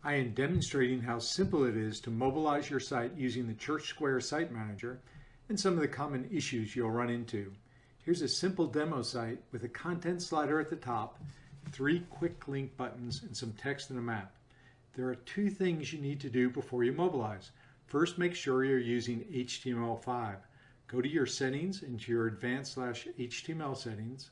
I am demonstrating how simple it is to mobilize your site using the ChurchSquare Site Manager and some of the common issues you'll run into. Here's a simple demo site with a content slider at the top, 3 quick link buttons, and some text and a map. There are 2 things you need to do before you mobilize. First, make sure you're using HTML5. Go to your settings into your advanced/HTML settings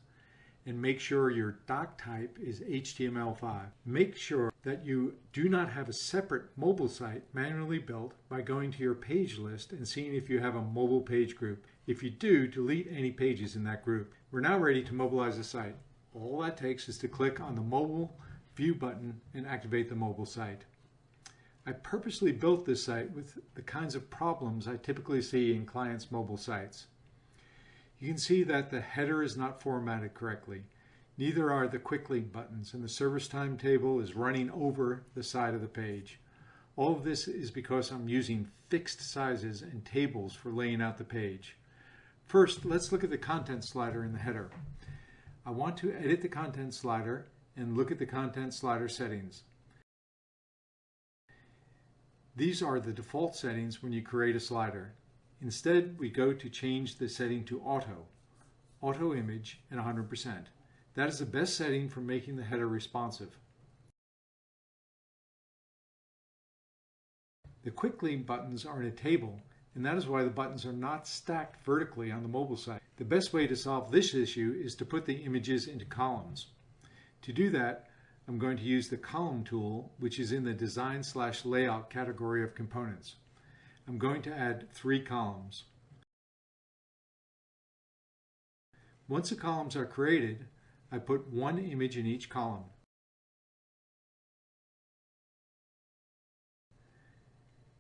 and make sure your doc type is HTML5. Make sure that you do not have a separate mobile site manually built by going to your page list and seeing if you have a mobile page group. If you do, delete any pages in that group. We're now ready to mobilize the site. All that takes is to click on the mobile view button and activate the mobile site. I purposely built this site with the kinds of problems I typically see in clients' mobile sites. You can see that the header is not formatted correctly. Neither are the quick link buttons, and the service time table is running over the side of the page. All of this is because I'm using fixed sizes and tables for laying out the page. First, let's look at the content slider in the header. I want to edit the content slider and look at the content slider settings. These are the default settings when you create a slider. Instead, we go to change the setting to auto image, and 100%. That is the best setting for making the header responsive. The quick link buttons are in a table, and that is why the buttons are not stacked vertically on the mobile site. The best way to solve this issue is to put the images into columns. To do that, I'm going to use the column tool, which is in the design/layout category of components. I'm going to add 3 columns. Once the columns are created, I put 1 image in each column.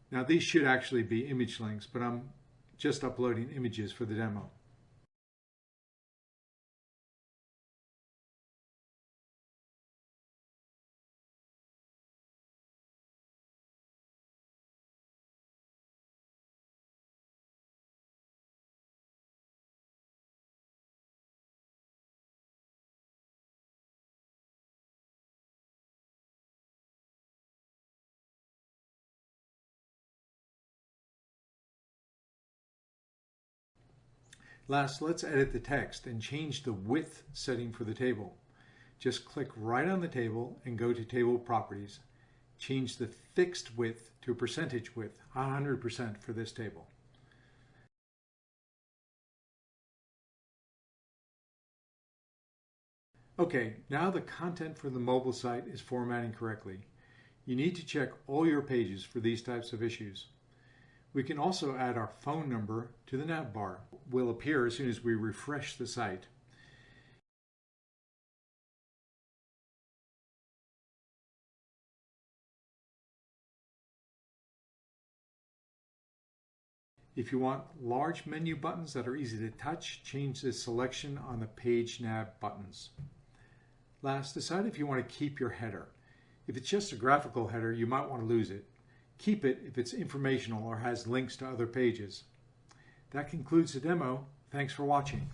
Now these should actually be image links, but I'm just uploading images for the demo. Last, let's edit the text and change the width setting for the table. Just click right on the table and go to Table Properties. Change the fixed width to a percentage width, 100% for this table. Okay, now the content for the mobile site is formatting correctly. You need to check all your pages for these types of issues. We can also add our phone number to the nav bar. It will appear as soon as we refresh the site. If you want large menu buttons that are easy to touch, change the selection on the page nav buttons. Last, decide if you want to keep your header. If it's just a graphical header, you might want to lose it. Keep it if it's informational or has links to other pages. That concludes the demo. Thanks for watching.